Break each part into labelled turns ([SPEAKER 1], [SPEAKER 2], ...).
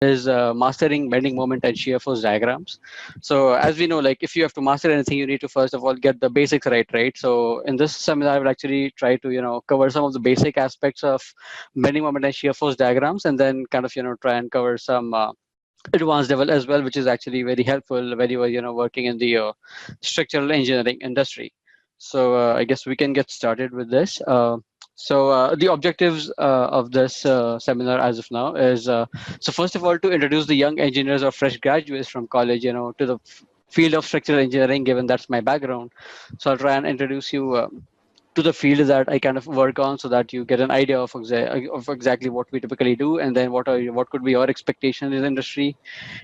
[SPEAKER 1] is mastering bending moment and shear force diagrams. So as we know, like if you have to master anything, you need to first of all get the basics right? So in this seminar, I will actually try to, cover some of the basic aspects of bending moment and shear force diagrams, and then kind of, try and cover some advanced level as well, which is actually very helpful when you are, working in the structural engineering industry. So I guess we can get started with this. So the objectives of this seminar as of now is, so first of all, to introduce the young engineers or fresh graduates from college, to the field of structural engineering, given that's my background. So I'll try and introduce you to the field that I kind of work on, so that you get an idea of exactly what we typically do, and then what could be your expectation in the industry,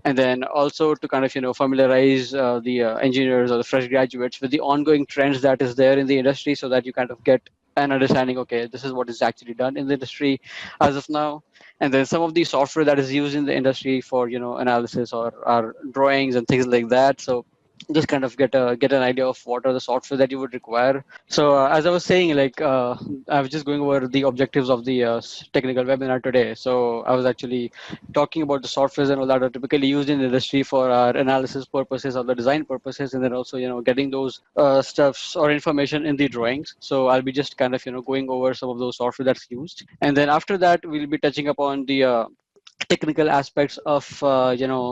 [SPEAKER 1] and then also to kind of familiarize the engineers or the fresh graduates with the ongoing trends that is there in the industry, so that you kind of get an understanding. Okay, this is what is actually done in the industry as of now, and then some of the software that is used in the industry for analysis or drawings and things like that. So just kind of get an idea of what are the software that you would require. So as I was saying, like I was just going over the objectives of the technical webinar today. So I was actually talking about the softwares and all that are typically used in the industry for our analysis purposes or the design purposes, and then also getting those stuffs or information in the drawings. So I'll be just kind of going over some of those software that's used, and then after that we'll be touching upon the technical aspects of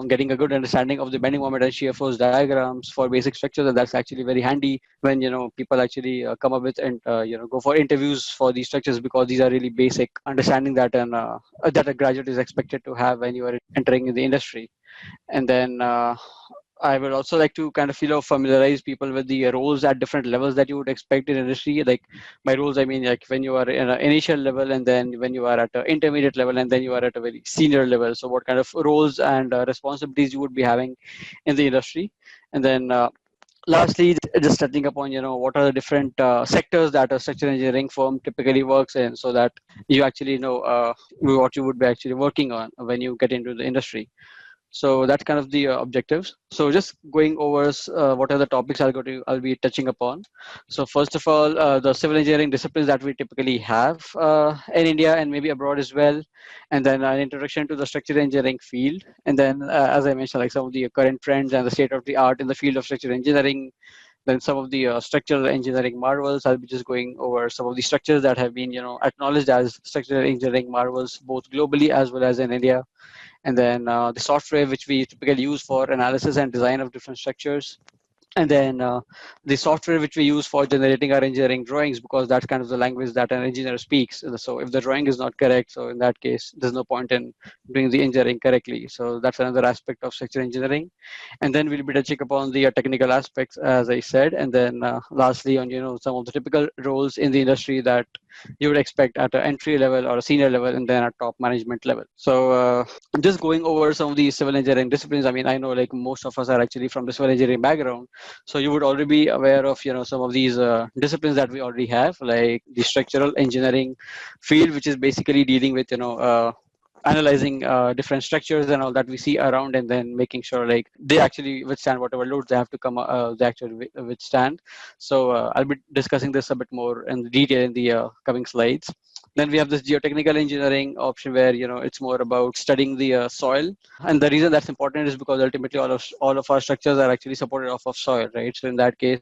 [SPEAKER 1] getting a good understanding of the bending moment and shear force diagrams for basic structures, and that's actually very handy when people actually come up with and go for interviews for these structures, because these are really basic understanding that that a graduate is expected to have when you are entering in the industry. And then I would also like to kind of familiarize people with the roles at different levels that you would expect in industry. Like by roles, I mean like when you are in an initial level, and then when you are at an intermediate level, and then you are at a very senior level. So what kind of roles and responsibilities you would be having in the industry, and then lastly, just touching upon what are the different sectors that a structural engineering firm typically works in, so that you actually know what you would be actually working on when you get into the industry. So that's kind of the objectives. So just going over what are the topics I'll be touching upon. So first of all, the civil engineering disciplines that we typically have in India and maybe abroad as well, and then an introduction to the structural engineering field, and then as I mentioned, like some of the current trends and the state of the art in the field of structural engineering. Then some of the structural engineering marvels. I'll be just going over some of the structures that have been acknowledged as structural engineering marvels both globally as well as in India, and then the software which we typically use for analysis and design of different structures, and then the software which we use for generating our engineering drawings, because that's kind of the language that an engineer speaks. So if the drawing is not correct, so in that case there's no point in doing the engineering correctly. So that's another aspect of structural engineering. And then we'll be touching upon the technical aspects, as I said, and then lastly on some of the typical roles in the industry that you would expect at an entry level or a senior level, and then at top management level. So just going over some of these civil engineering disciplines. I mean, I know like most of us are actually from the civil engineering background, so you would already be aware of some of these disciplines that we already have, like the structural engineering field, which is basically dealing with analyzing different structures and all that we see around, and then making sure like they actually withstand whatever loads they have to come they actually withstand. So I'll be discussing this a bit more in detail in the coming slides. Then we have this geotechnical engineering option, where it's more about studying the soil, and the reason that's important is because ultimately all of our structures are actually supported off of soil, right? So in that case,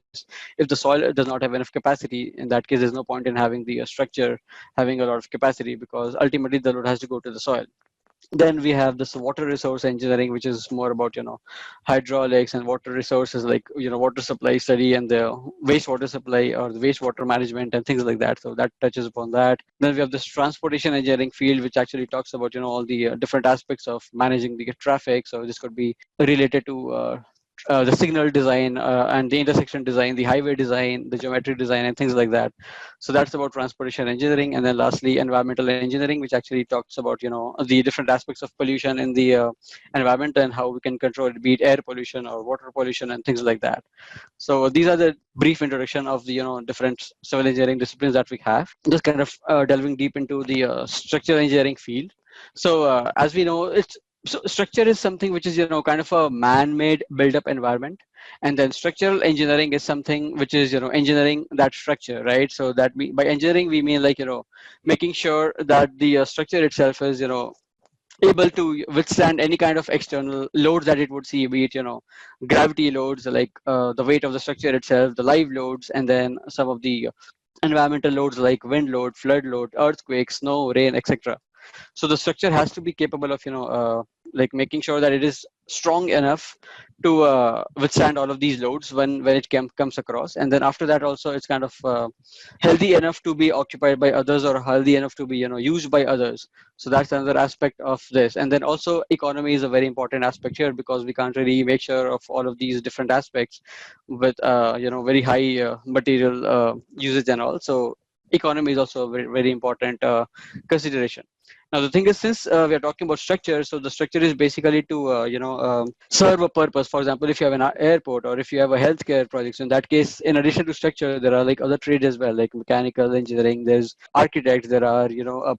[SPEAKER 1] if the soil does not have enough capacity, in that case there's no point in having the structure having a lot of capacity, because ultimately the load has to go to the soil. Then we have this water resource engineering, which is more about hydraulics and water resources, like water supply study and the wastewater supply or the wastewater management and things like that. So that touches upon that. Then we have this transportation engineering field, which actually talks about all the different aspects of managing the traffic. So this could be related to the signal design and the intersection design, the highway design, the geometry design, and things like that. So that's about transportation engineering. And then lastly, environmental engineering, which actually talks about the different aspects of pollution in the environment and how we can control it, be it air pollution or water pollution and things like that. So these are the brief introduction of the different civil engineering disciplines that we have. Just kind of delving deep into the structural engineering field. So as we know, so structure is something which is kind of a man-made build-up environment, and then structural engineering is something which is engineering that structure, right? So that by engineering we mean like making sure that the structure itself is able to withstand any kind of external loads that it would see, be it gravity loads like the weight of the structure itself, the live loads, and then some of the environmental loads like wind load, flood load, earthquake, snow, rain, etc. So the structure has to be capable of like making sure that it is strong enough to withstand all of these loads when it comes across. And then after that also it's kind of healthy enough to be occupied by others, or healthy enough to be used by others. So that's another aspect of this. And then also economy is a very important aspect here, because we can't really make sure of all of these different aspects with very high material usage and all. So economy is also a very, very important consideration. Now the thing is, since we are talking about structure, so the structure is basically to serve a purpose. For example, if you have an airport or if you have a healthcare project, so in that case, in addition to structure, there are like other trades as well, like mechanical engineering. There's architects. There are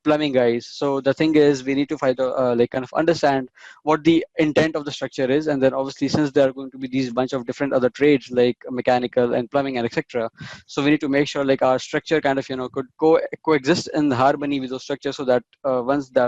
[SPEAKER 1] plumbing guys. So the thing is, we need to find like kind of understand what the intent of the structure is, and then obviously since there are going to be these bunch of different other trades like mechanical and plumbing and etc. So we need to make sure like our structure kind of could coexist in harmony with those structures, so that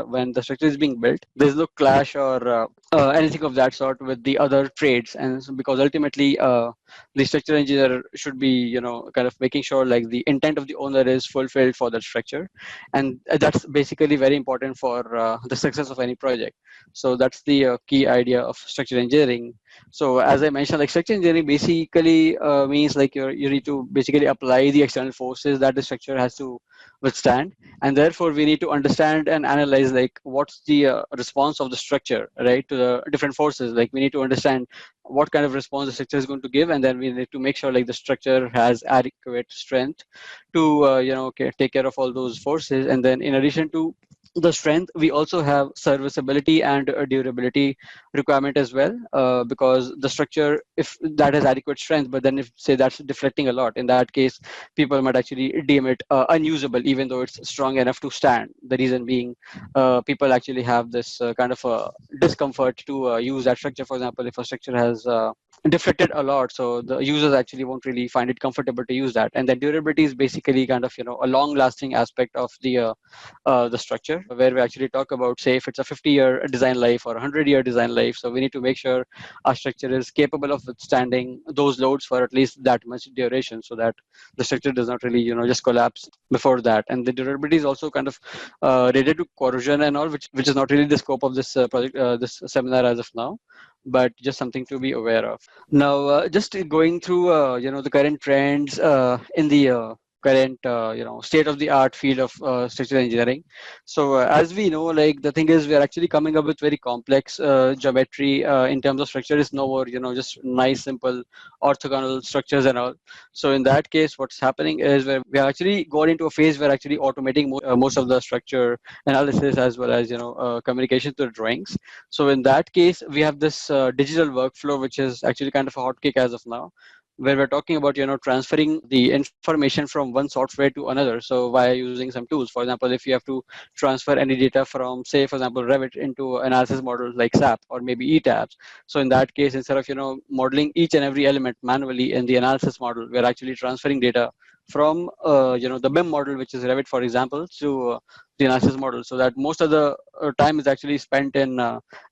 [SPEAKER 1] when the structure is being built, there's no clash or anything of that sort with the other trades. And so, because ultimately the structural engineer should be kind of making sure like the intent of the owner is fulfilled for that structure, and that's basically very important for the success of any project. So that's the key idea of structural engineering. So as I mentioned, like structural engineering basically means like you need to basically apply the external forces that the structure has to withstand, and therefore we need to understand and analyze like what's the response of the structure, right, to the different forces. Like we need to understand what kind of response the structure is going to give, and then we need to make sure like the structure has adequate strength to take care of all those forces. And then in addition to the strength, we also have serviceability and durability requirement as well, because the structure, if that has adequate strength, but then if say that's deflecting a lot, in that case people might actually deem it unusable even though it's strong enough to stand. The reason being, people actually have this kind of discomfort to use that structure. For example, if a structure has deflected a lot, so the users actually won't really find it comfortable to use that. And then durability is basically kind of a long lasting aspect of the structure, where we actually talk about, say, if it's a 50-year design life or a 100-year design life, so we need to make sure our structure is capable of withstanding those loads for at least that much duration, so that the structure does not really just collapse before that. And the durability is also kind of related to corrosion and all, which is not really the scope of this project, this seminar as of now, but just something to be aware of. Now, just going through, the current trends in the current, state of the art field of structural engineering. So, as we know, like the thing is, we are actually coming up with very complex geometry in terms of structure. Is no more, just nice, simple orthogonal structures and all. So, in that case, what's happening is where we have actually got into a phase where actually automating most of the structure analysis as well as communication to the drawings. So in that case, we have this digital workflow, which is actually kind of a hotcake as of now, where we're talking about transferring the information from one software to another. So via using some tools, for example, if you have to transfer any data from, say, for example, Revit into analysis models like SAP or maybe ETABS. So in that case, instead of modeling each and every element manually in the analysis model, we're actually transferring data from the BIM model, which is Revit, for example, to the analysis model, so that most of the time is actually spent in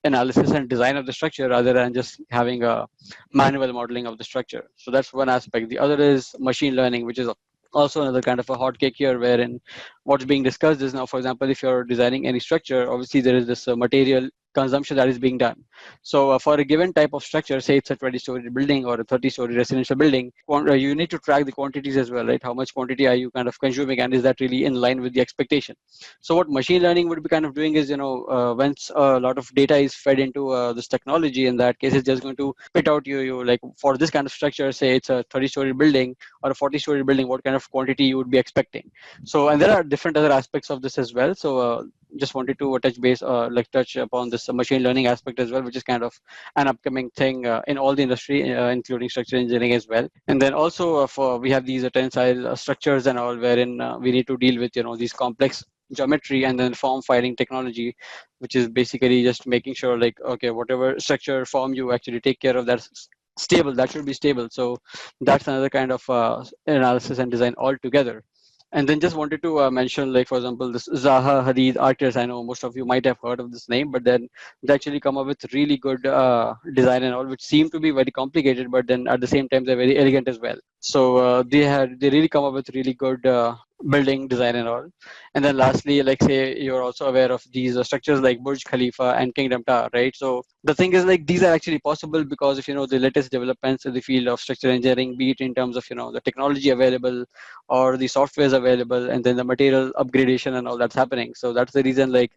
[SPEAKER 1] analysis and design of the structure rather than just having a manual modeling of the structure. So that's one aspect. The other is machine learning, which is also another kind of a hot cake here, wherein what's being discussed is now, for example, if you're designing any structure, obviously there is this material consumption that is being done. So for a given type of structure, say it's a 20-story building or a 30-story residential building, you need to track the quantities as well, right? How much quantity are you kind of consuming, and is that really in line with the expectation? So what machine learning would be kind of doing is, once a lot of data is fed into this technology, in that case, it's just going to spit out you like for this kind of structure, say it's a 30-story building or a 40-story building, what kind of quantity you would be expecting. So, and there are different other aspects of this as well. So just wanted to touch upon this machine learning aspect as well, which is kind of an upcoming thing in all the industry, including structural engineering as well. And then also for we have these tensile structures and all, wherein we need to deal with these complex geometry, and then form filing technology, which is basically just making sure like, okay, whatever structure form you actually take care of, that's stable, that should be stable. So that's another kind of analysis and design altogether. And then just wanted to mention, like, for example, this Zaha Hadid artist. I know most of you might have heard of this name, but then they actually come up with really good design and all, which seem to be very complicated, but then at the same time, they're very elegant as well. So they really come up with really good building design and all. And then lastly, like, say you're also aware of these structures like Burj Khalifa and Kingdom Tower, right? So the thing is, like, these are actually possible because of the latest developments in the field of structural engineering, be it in terms of the technology available or the softwares available, and then the material upgradation and all that's happening. So that's the reason, like,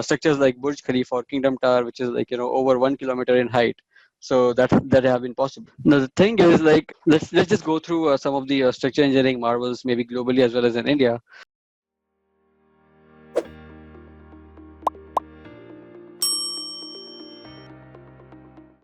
[SPEAKER 1] structures like Burj Khalifa or Kingdom Tower, which is like over 1 kilometer in height. So that have been possible. Now the thing is, like, let's just go through some of the structural engineering marvels, maybe globally as well as in India.